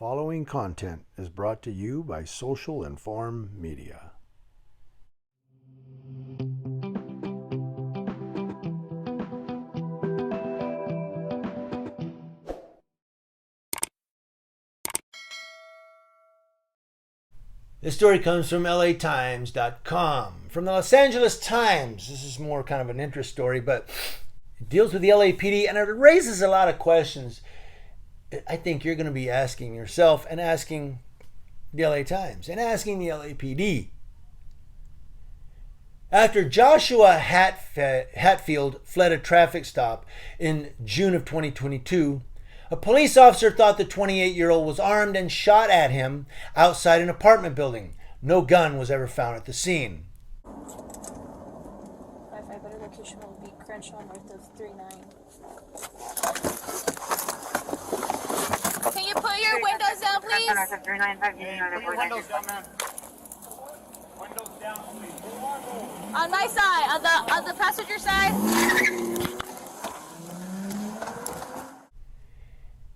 following content is brought to you by Social Inform Media. This story comes from LATimes.com. From the Los Angeles Times, this is more kind of an interest story, but it deals with the LAPD and it raises a lot of questions I think you're going to be asking yourself and asking the LA Times and asking the LAPD. After Joshua Hatfield fled a traffic stop in June of 2022, a police officer thought the 28-year-old was armed and shot at him outside an apartment building. No gun was ever found at the scene. 5-5 better location will be Crenshaw north of 39. Can you put your windows down, please? Windows down, man. Windows down, please. On my side, on the passenger side.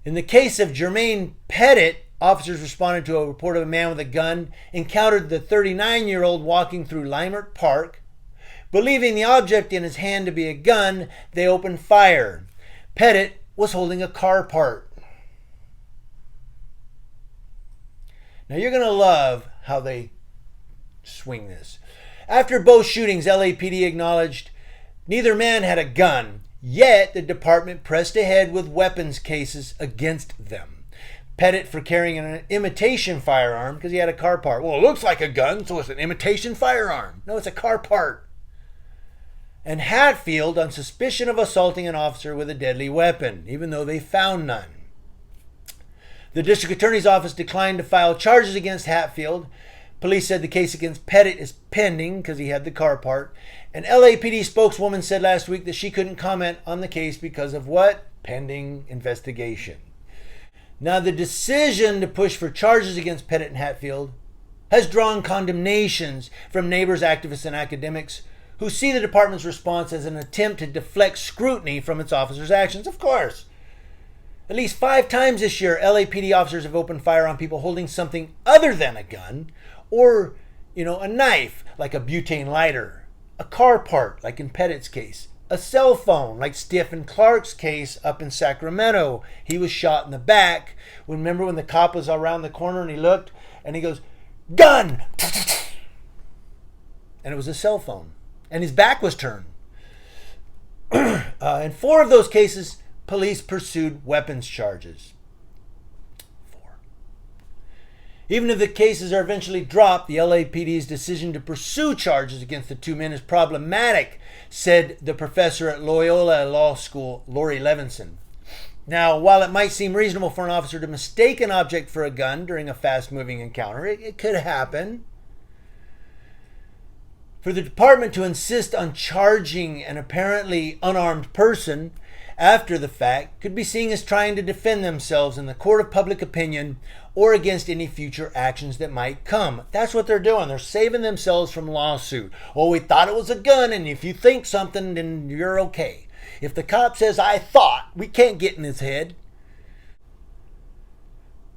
In the case of Jermaine Pettit, officers responded to a report of a man with a gun encountered the 39-year-old walking through Limert Park. Believing the object in his hand to be a gun, they opened fire. Pettit was holding a car part. Now you're going to love how they swing this. After both shootings, LAPD acknowledged neither man had a gun, yet the department pressed ahead with weapons cases against them. Pettit for carrying an imitation firearm because he had a car part. Well, it looks like a gun, so it's an imitation firearm. No, it's a car part. And Hatfield on suspicion of assaulting an officer with a deadly weapon, even though they found none. The district attorney's office declined to file charges against Hatfield. Police said the case against Pettit is pending because he had the car part. An LAPD spokeswoman said last week that she couldn't comment on the case because of what? Pending investigation. Now, the decision to push for charges against Pettit and Hatfield has drawn condemnations from neighbors, activists, and academics who see the department's response as an attempt to deflect scrutiny from its officers' actions. Of course. At least 5 times this year, LAPD officers have opened fire on people holding something other than a gun or, a knife, like a butane lighter, a car part, like in Pettit's case, a cell phone, like Stephen Clark's case up in Sacramento. He was shot in the back. Remember when the cop was around the corner and he looked and he goes, "Gun!" And it was a cell phone. And his back was turned. In 4 of those cases, police pursued weapons charges. 4. Even if the cases are eventually dropped, the LAPD's decision to pursue charges against the 2 men is problematic, said the professor at Loyola Law School, Lori Levinson. Now, while it might seem reasonable for an officer to mistake an object for a gun during a fast-moving encounter, it could happen. For the department to insist on charging an apparently unarmed person after the fact could be seen as trying to defend themselves in the court of public opinion or against any future actions that might come. That's what they're doing. They're saving themselves from lawsuit. Oh, we thought it was a gun, and if you think something, then you're okay. If the cop says, "I thought," we can't get in his head.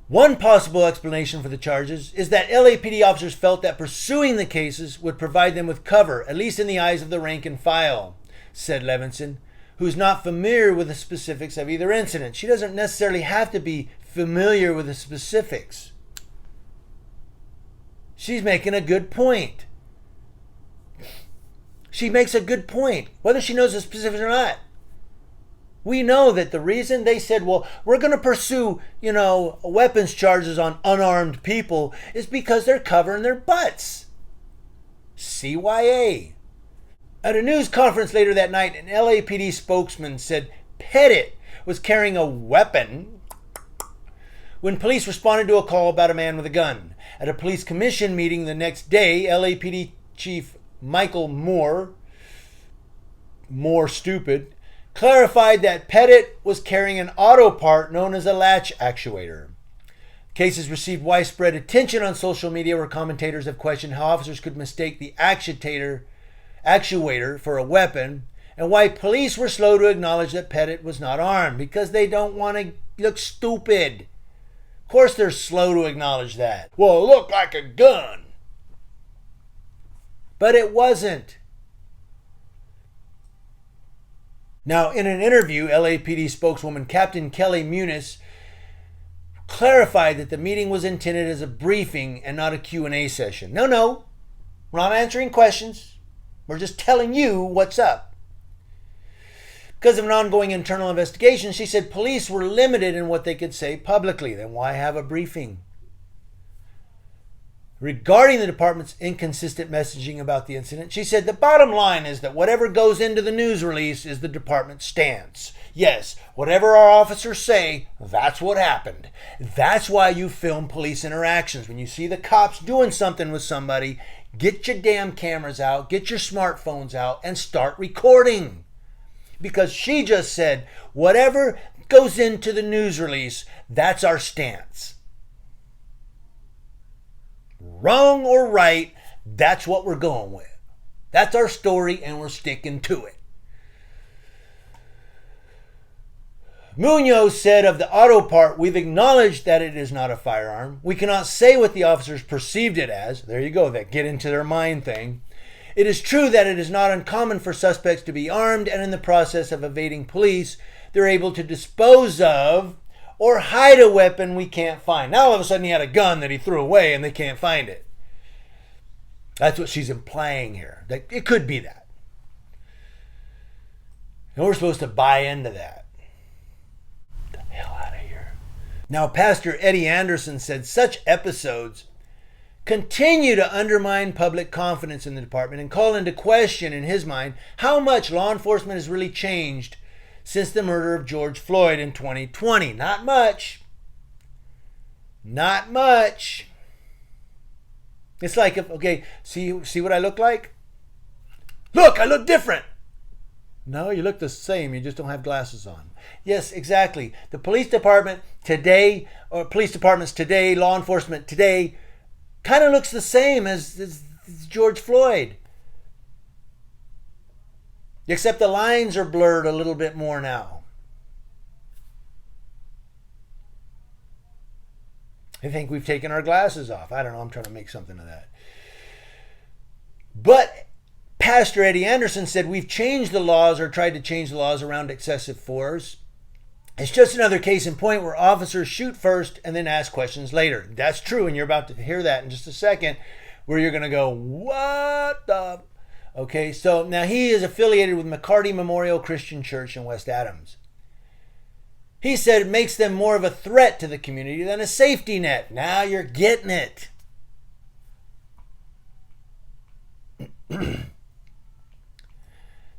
One possible explanation for the charges is that LAPD officers felt that pursuing the cases would provide them with cover, at least in the eyes of the rank and file, said Levinson, who's not familiar with the specifics of either incident. She doesn't necessarily have to be familiar with the specifics. She's making a good point. She makes a good point, whether she knows the specifics or not. We know that the reason they said, well, we're going to pursue, weapons charges on unarmed people is because they're covering their butts. CYA. At a news conference later that night, an LAPD spokesman said Pettit was carrying a weapon when police responded to a call about a man with a gun. At a police commission meeting the next day, LAPD Chief Michael Moore stupid, clarified that Pettit was carrying an auto part known as a latch actuator. Cases received widespread attention on social media where commentators have questioned how officers could mistake the actuator for a weapon and why police were slow to acknowledge that Pettit was not armed because they don't want to look stupid. Of course they're slow to acknowledge that. Well, it looked like a gun. But it wasn't. Now, in an interview, LAPD spokeswoman Captain Kelly Muniz clarified that the meeting was intended as a briefing and not a Q&A session. No, we're not answering questions. We're just telling you what's up. Because of an ongoing internal investigation, she said police were limited in what they could say publicly. Then why have a briefing? Regarding the department's inconsistent messaging about the incident, she said the bottom line is that whatever goes into the news release is the department's stance. Yes, whatever our officers say, that's what happened. That's why you film police interactions. When you see the cops doing something with somebody, get your damn cameras out, get your smartphones out, and start recording. Because she just said, whatever goes into the news release, that's our stance. Wrong or right, that's what we're going with. That's our story, and we're sticking to it. Munoz said of the auto part, we've acknowledged that it is not a firearm. We cannot say what the officers perceived it as. There you go, that get into their mind thing. It is true that it is not uncommon for suspects to be armed, and in the process of evading police, they're able to dispose of or hide a weapon we can't find. Now all of a sudden he had a gun that he threw away and they can't find it. That's what she's implying here. It could be that. And we're supposed to buy into that. Get the hell out of here. Now, Pastor Eddie Anderson said such episodes continue to undermine public confidence in the department and call into question, in his mind, how much law enforcement has really changed since the murder of George Floyd in 2020. Not much. Not much. It's like, okay, see what I look like? Look, I look different. No, you look the same. You just don't have glasses on. Yes, exactly. The police department today, or police departments today, law enforcement today, kind of looks the same as George Floyd. Except the lines are blurred a little bit more now. I think we've taken our glasses off. I don't know. I'm trying to make something of that. But Pastor Eddie Anderson said we've changed the laws or tried to change the laws around excessive force. It's just another case in point where officers shoot first and then ask questions later. That's true, and you're about to hear that in just a second, where you're going to go, what the... Okay, so now he is affiliated with McCarty Memorial Christian Church in West Adams. He said it makes them more of a threat to the community than a safety net. Now you're getting it.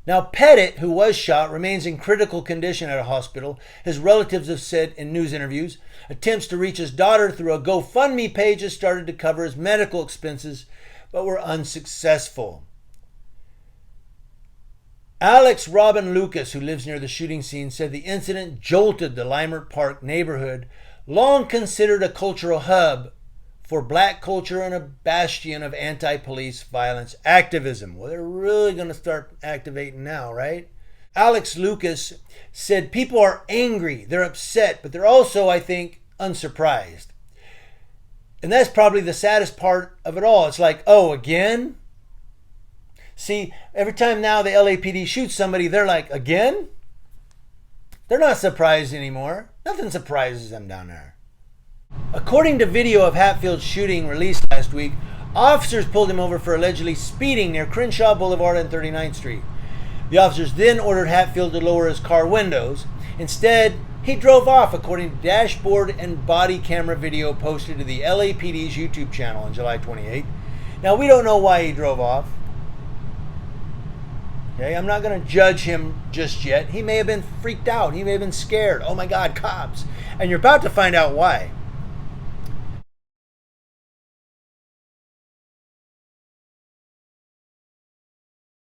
Now Pettit, who was shot, remains in critical condition at a hospital. His relatives have said in news interviews, attempts to reach his daughter through a GoFundMe page has started to cover his medical expenses, but were unsuccessful. Alex Robin Lucas, who lives near the shooting scene, said the incident jolted the Limert Park neighborhood, long considered a cultural hub for black culture and a bastion of anti-police violence activism. Well, they're really going to start activating now, right? Alex Lucas said people are angry, they're upset, but they're also, I think, unsurprised. And that's probably the saddest part of it all. It's like, oh, again? See, every time now the LAPD shoots somebody, they're like, again? They're not surprised anymore. Nothing surprises them down there. According to video of Hatfield's shooting released last week, officers pulled him over for allegedly speeding near Crenshaw Boulevard and 39th Street. The officers then ordered Hatfield to lower his car windows. Instead, he drove off, according to dashboard and body camera video posted to the LAPD's YouTube channel on July 28th. Now, we don't know why he drove off. Okay, I'm not going to judge him just yet. He may have been freaked out. He may have been scared. Oh my God, cops. And you're about to find out why.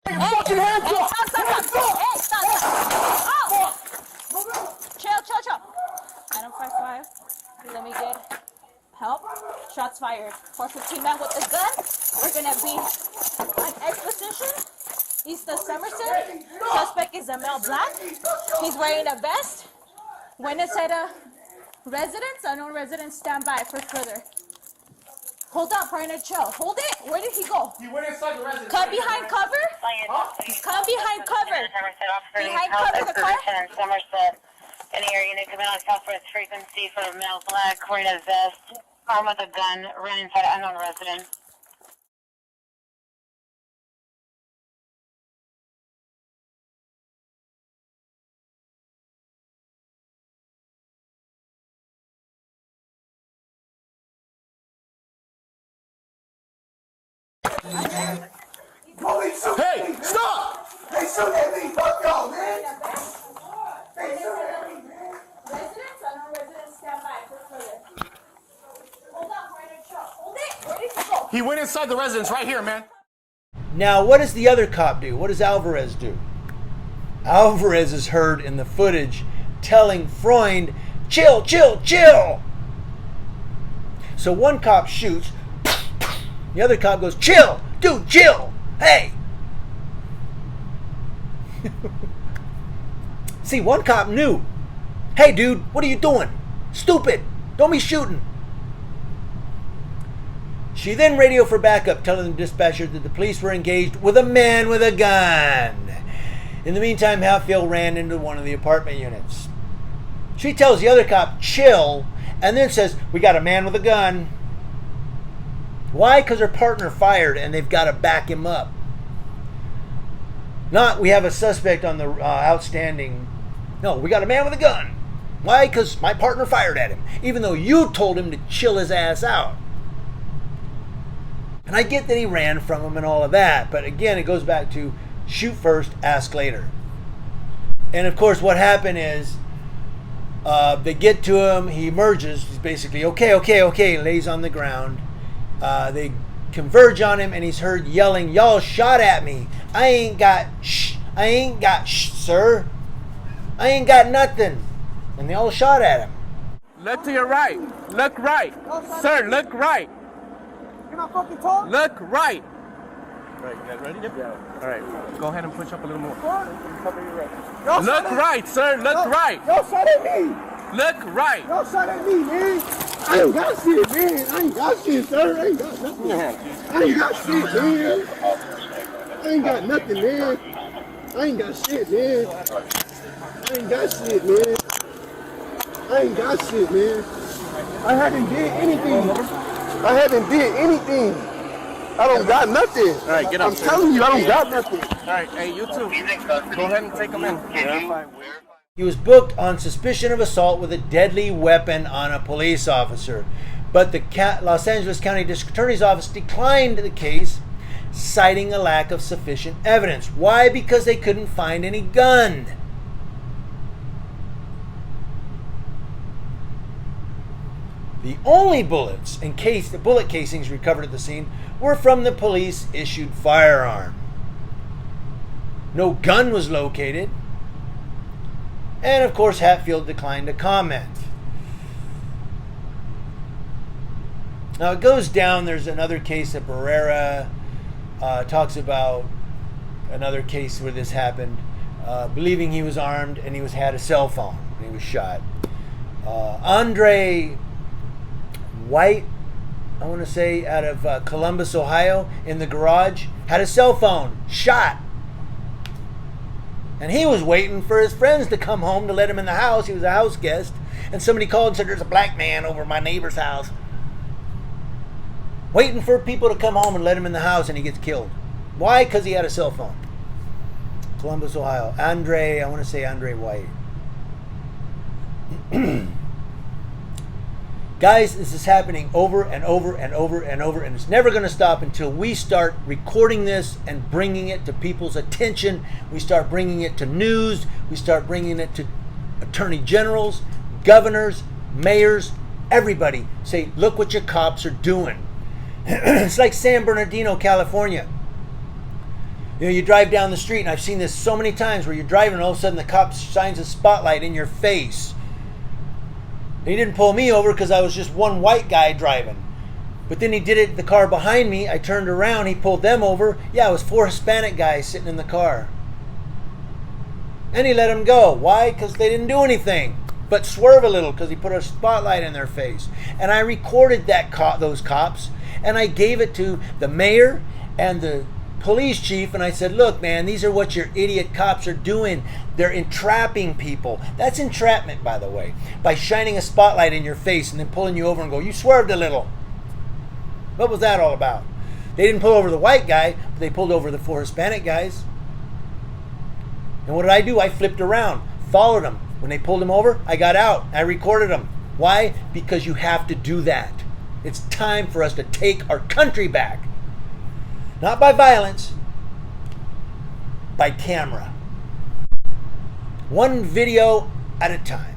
Fucking hands up! Hey, stop! Oh! Chill. Item 5-5. Let me get help. Shots fired. 415 man with a gun. We're gonna be on exposition. East of Somerset. Suspect is a male black. He's wearing a vest. Witness said Residents, unknown residents, stand by for further. Hold up, partner, chill. Hold it. Where did he go? He went inside the residence. Come behind cover. Come behind cover. Behind cover the car. Somerset. Any area unit coming on southwest frequency for male black, wearing a vest, armed with a gun, ran inside unknown resident. Hey, stop! They shoot at me. Fuck y'all, man. They shoot at me, man. Residents, unknown residents, stand by for further. Hold up, partner, chill. Hold it. Where did he go? He went inside the residence right here, man. Now, what does the other cop do? What does Alvarez do? Alvarez is heard in the footage telling Freund, chill, chill, chill. So one cop shoots. The other cop goes, chill, dude, chill. Hey. See, one cop knew. Hey, dude, what are you doing? Stupid. Don't be shooting. She then radioed for backup, telling the dispatcher that the police were engaged with a man with a gun. In the meantime, Hatfield ran into one of the apartment units. She tells the other cop, chill, and then says, we got a man with a gun. Why? Because her partner fired and they've got to back him up. Not, we have a suspect on the outstanding. No, we got a man with a gun. Why? Because my partner fired at him, even though you told him to chill his ass out. And I get that he ran from him and all of that, but again, it goes back to shoot first, ask later. And of course, what happened is they get to him, he emerges, he's basically, okay, lays on the ground. They converge on him and he's heard yelling, y'all shot at me. I ain't got sir. I ain't got nothing. And they all shot at him. Look to your right. Look right. Sir, look right. Can I fucking talk? Look right. Right, you guys ready? Yep. Yeah. All right, go ahead and push up a little more. Look right, sir. Look right. Y'all shot at me. Look right. Y'all shot at me, man. I ain't got shit, man. I ain't got shit, sir. I ain't got nothing. I ain't got shit, man. I ain't got nothing, man. I ain't got shit, man. I ain't got shit, man. I ain't got shit, man. I haven't did anything. I haven't did anything. I don't got nothing. All right, get up. I'm telling you, I don't got nothing. All right, hey, you too. Go ahead and take him in. Yeah. He was booked on suspicion of assault with a deadly weapon on a police officer. But the Los Angeles County District Attorney's Office declined the case, citing a lack of sufficient evidence. Why? Because they couldn't find any gun. The only bullets and the bullet casings recovered at the scene were from the police-issued firearm. No gun was located. And of course, Hatfield declined to comment. Now it goes down, there's another case that Barrera talks about, another case where this happened, believing he was armed and he had a cell phone when he was shot. Andre White, I want to say, out of Columbus, Ohio, in the garage, had a cell phone, shot. And he was waiting for his friends to come home to let him in the house. He was a house guest. And somebody called and said, there's a black man over my neighbor's house. Waiting for people to come home and let him in the house, and he gets killed. Why? Because he had a cell phone. Columbus, Ohio. I want to say Andre White. Guys, this is happening over and over and over and over, and it's never going to stop until we start recording this and bringing it to people's attention. We start bringing it to news. We start bringing it to attorney generals, governors, mayors, everybody. Say, look what your cops are doing. It's like San Bernardino, California. You know, you drive down the street, and I've seen this so many times where you're driving and all of a sudden the cop shines a spotlight in your face. He didn't pull me over because I was just one white guy driving. But then he did it, the car behind me. I turned around, he pulled them over. Yeah, it was 4 Hispanic guys sitting in the car. And he let them go. Why? Because they didn't do anything. but swerve a little because he put a spotlight in their face. And I recorded those cops, and I gave it to the mayor and the police chief, and I said, look, man, these are what your idiot cops are doing. They're entrapping people. That's entrapment, by the way, by shining a spotlight in your face and then pulling you over and go, you swerved a little. What was that all about? They didn't pull over the white guy, but they pulled over the 4 Hispanic guys. And what did I do? I flipped around, followed them. When they pulled him over, I got out. I recorded them. Why? Because you have to do that. It's time for us to take our country back. Not by violence, by camera. One video at a time.